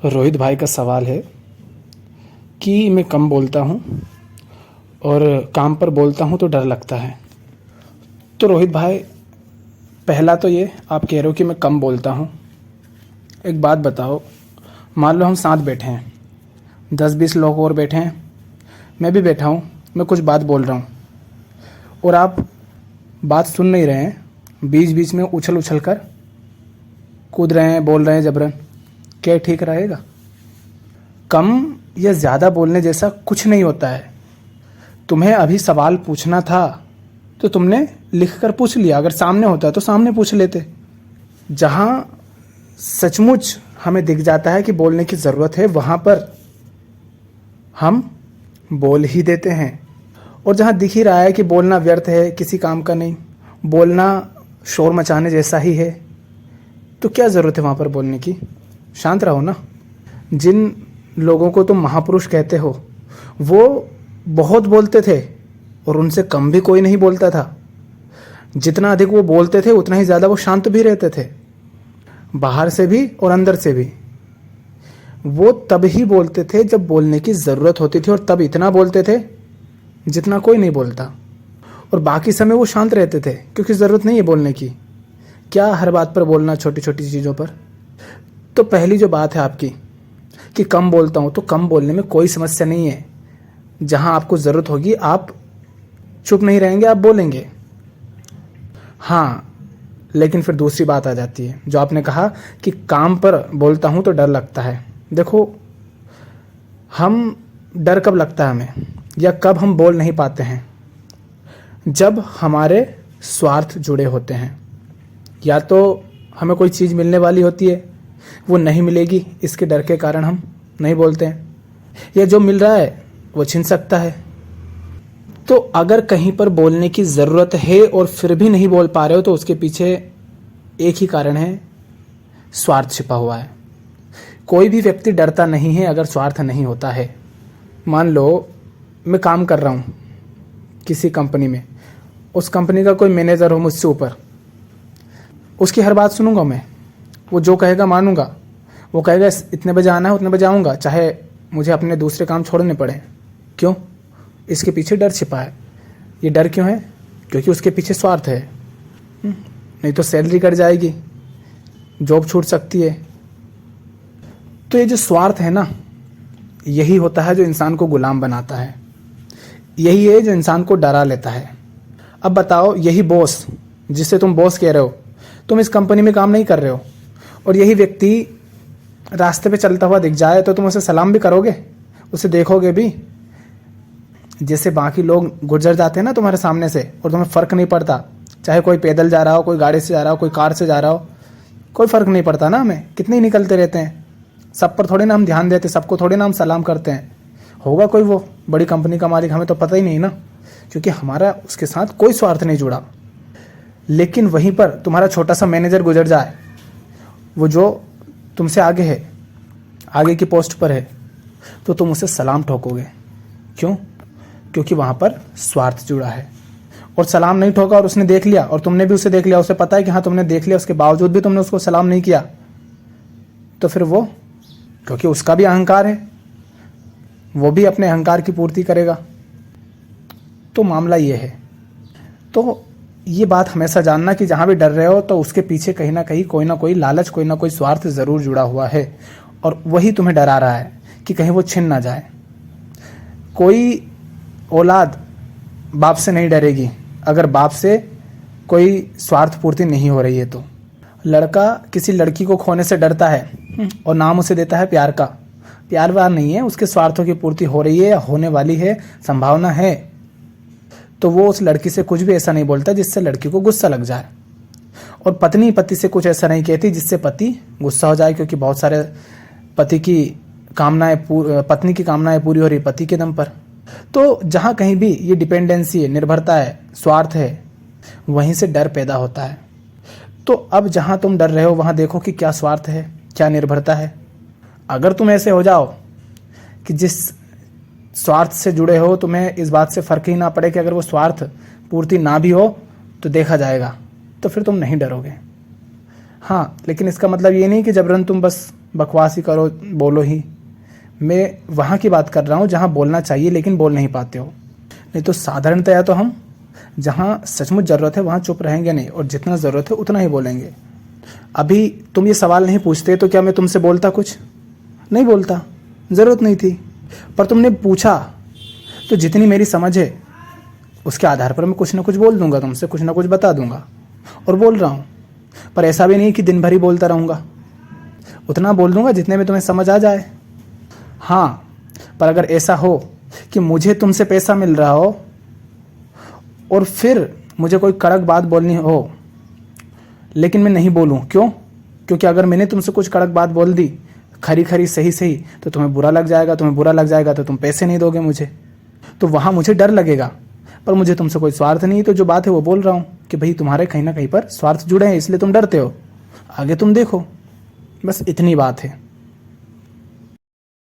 रोहित भाई का सवाल है कि मैं कम बोलता हूँ और काम पर बोलता हूँ तो डर लगता है। तो रोहित भाई, पहला तो ये आप कह रहे हो कि मैं कम बोलता हूँ। एक बात बताओ, मान लो हम साथ बैठे हैं, 10-20 लोग और बैठे हैं, मैं भी बैठा हूँ, मैं कुछ बात बोल रहा हूँ और आप बात सुन नहीं रहे हैं, बीच बीच में उछल उछल कर कूद रहे हैं, बोल रहे हैं जबरन, क्या ठीक रहेगा? कम या ज़्यादा बोलने जैसा कुछ नहीं होता है। तुम्हें अभी सवाल पूछना था तो तुमने लिख कर पूछ लिया, अगर सामने होता तो सामने पूछ लेते। जहाँ सचमुच हमें दिख जाता है कि बोलने की ज़रूरत है, वहाँ पर हम बोल ही देते हैं। और जहाँ दिख ही रहा है कि बोलना व्यर्थ है, किसी काम का नहीं, बोलना शोर मचाने जैसा ही है, तो क्या ज़रूरत है वहाँ पर बोलने की? शांत रहो ना। जिन लोगों को तुम महापुरुष कहते हो, वो बहुत बोलते थे और उनसे कम भी कोई नहीं बोलता था। जितना अधिक वो बोलते थे उतना ही ज़्यादा वो शांत भी रहते थे, बाहर से भी और अंदर से भी। वो तब ही बोलते थे जब बोलने की ज़रूरत होती थी, और तब इतना बोलते थे जितना कोई नहीं बोलता, और बाकी समय वो शांत रहते थे क्योंकि ज़रूरत नहीं है बोलने की। क्या हर बात पर बोलना, छोटी छोटी चीज़ों पर? तो पहली जो बात है आपकी कि कम बोलता हूँ, तो कम बोलने में कोई समस्या नहीं है। जहाँ आपको ज़रूरत होगी आप चुप नहीं रहेंगे, आप बोलेंगे। हाँ, लेकिन फिर दूसरी बात आ जाती है, जो आपने कहा कि काम पर बोलता हूँ तो डर लगता है। देखो, हम डर कब लगता है हमें, या कब हम बोल नहीं पाते हैं? जब हमारे स्वार्थ जुड़े होते हैं। या तो हमें कोई चीज़ मिलने वाली होती है, वो नहीं मिलेगी, इसके डर के कारण हम नहीं बोलते हैं, या जो मिल रहा है वो छिन सकता है। तो अगर कहीं पर बोलने की ज़रूरत है और फिर भी नहीं बोल पा रहे हो, तो उसके पीछे एक ही कारण है, स्वार्थ छिपा हुआ है। कोई भी व्यक्ति डरता नहीं है अगर स्वार्थ नहीं होता है। मान लो मैं काम कर रहा हूँ किसी कंपनी में, उस कंपनी का कोई मैनेजर हो मुझसे ऊपर, उसकी हर बात सुनूंगा मैं, वो जो कहेगा मानूंगा। वो कहेगा इतने बजे आना है, उतने बजे आऊँगा, चाहे मुझे अपने दूसरे काम छोड़ने पड़े। क्यों? इसके पीछे डर छिपा है। ये डर क्यों है? क्योंकि उसके पीछे स्वार्थ है। नहीं तो सैलरी कट जाएगी, जॉब छूट सकती है। तो ये जो स्वार्थ है ना, यही होता है जो इंसान को गुलाम बनाता है। यही है जो इंसान को डरा लेता है। अब बताओ, यही बॉस जिसे तुम बॉस कह रहे हो, तुम इस कंपनी में काम नहीं कर रहे हो, और यही व्यक्ति रास्ते पे चलता हुआ दिख जाए तो तुम उसे सलाम भी करोगे, उसे देखोगे भी? जैसे बाकी लोग गुजर जाते हैं ना तुम्हारे सामने से और तुम्हें फ़र्क नहीं पड़ता, चाहे कोई पैदल जा रहा हो, कोई गाड़ी से जा रहा हो, कोई कार से जा रहा हो, कोई फ़र्क नहीं पड़ता ना हमें। कितने ही निकलते रहते हैं, सब पर थोड़े ना हम ध्यान देते, सबको थोड़े ना हम सलाम करते हैं। होगा कोई वो बड़ी कंपनी का मालिक, हमें तो पता ही नहीं ना, क्योंकि हमारा उसके साथ कोई स्वार्थ नहीं जुड़ा। लेकिन वहीं पर तुम्हारा छोटा सा मैनेजर गुजर जाए, वो जो तुमसे आगे है, आगे की पोस्ट पर है, तो तुम उसे सलाम ठोकोगे। क्यों? क्योंकि वहाँ पर स्वार्थ जुड़ा है। और सलाम नहीं ठोका और उसने देख लिया और तुमने भी उसे देख लिया, उसे पता है कि हाँ तुमने देख लिया, उसके बावजूद भी तुमने उसको सलाम नहीं किया, तो फिर वो, क्योंकि उसका भी अहंकार है, वो भी अपने अहंकार की पूर्ति करेगा। तो मामला ये है। तो ये बात हमेशा जानना कि जहाँ भी डर रहे हो तो उसके पीछे कहीं ना कहीं कोई ना कोई लालच, कोई ना कोई स्वार्थ ज़रूर जुड़ा हुआ है, और वही तुम्हें डरा रहा है कि कहीं वो छिन ना जाए। कोई औलाद बाप से नहीं डरेगी अगर बाप से कोई स्वार्थ पूर्ति नहीं हो रही है। तो लड़का किसी लड़की को खोने से डरता है और नाम उसे देता है प्यार का। प्यार व्यार नहीं है, उसके स्वार्थों की पूर्ति हो रही है या होने वाली है, संभावना है, तो वो उस लड़की से कुछ भी ऐसा नहीं बोलता जिससे लड़की को गुस्सा लग जाए। और पत्नी पति से कुछ ऐसा नहीं कहती जिससे पति गुस्सा हो जाए, क्योंकि बहुत सारे पत्नी की कामनाएं पूरी हो रही पति के दम पर। तो जहाँ कहीं भी ये डिपेंडेंसी है, निर्भरता है, स्वार्थ है, वहीं से डर पैदा होता है। तो अब जहाँ तुम डर रहे हो वहाँ देखो कि क्या स्वार्थ है, क्या निर्भरता है। अगर तुम ऐसे हो जाओ कि जिस स्वार्थ से जुड़े हो तुम्हें इस बात से फ़र्क ही ना पड़े कि अगर वो स्वार्थ पूर्ति ना भी हो तो देखा जाएगा, तो फिर तुम नहीं डरोगे। हाँ, लेकिन इसका मतलब ये नहीं कि जबरन तुम बस बकवास ही करो, बोलो ही। मैं वहाँ की बात कर रहा हूँ जहाँ बोलना चाहिए लेकिन बोल नहीं पाते हो। नहीं तो साधारणतया तो हम जहाँ सचमुच ज़रूरत है वहाँ चुप रहेंगे नहीं, और जितना ज़रूरत है उतना ही बोलेंगे। अभी तुम ये सवाल नहीं पूछते तो क्या मैं तुमसे बोलता? कुछ नहीं बोलता, ज़रूरत नहीं थी। पर तुमने पूछा तो जितनी मेरी समझ है उसके आधार पर मैं कुछ ना कुछ बोल दूंगा, तुमसे कुछ ना कुछ बता दूंगा, और बोल रहा हूँ। पर ऐसा भी नहीं कि दिन भर ही बोलता रहूँगा, उतना बोल दूंगा जितने में तुम्हें समझ आ जाए। हाँ, पर अगर ऐसा हो कि मुझे तुमसे पैसा मिल रहा हो और फिर मुझे कोई कड़क बात बोलनी हो लेकिन मैं नहीं बोलूँ, क्यों? क्योंकि अगर मैंने तुमसे कुछ कड़क बात बोल दी, खरी खरी सही सही, तो तुम्हें बुरा लग जाएगा, तुम्हें बुरा लग जाएगा तो तुम पैसे नहीं दोगे मुझे, तो वहाँ मुझे डर लगेगा। पर मुझे तुमसे कोई स्वार्थ नहीं, तो जो बात है वो बोल रहा हूँ कि भाई तुम्हारे कहीं ना कहीं पर स्वार्थ जुड़े हैं, इसलिए तुम डरते हो। आगे तुम देखो, बस इतनी बात है।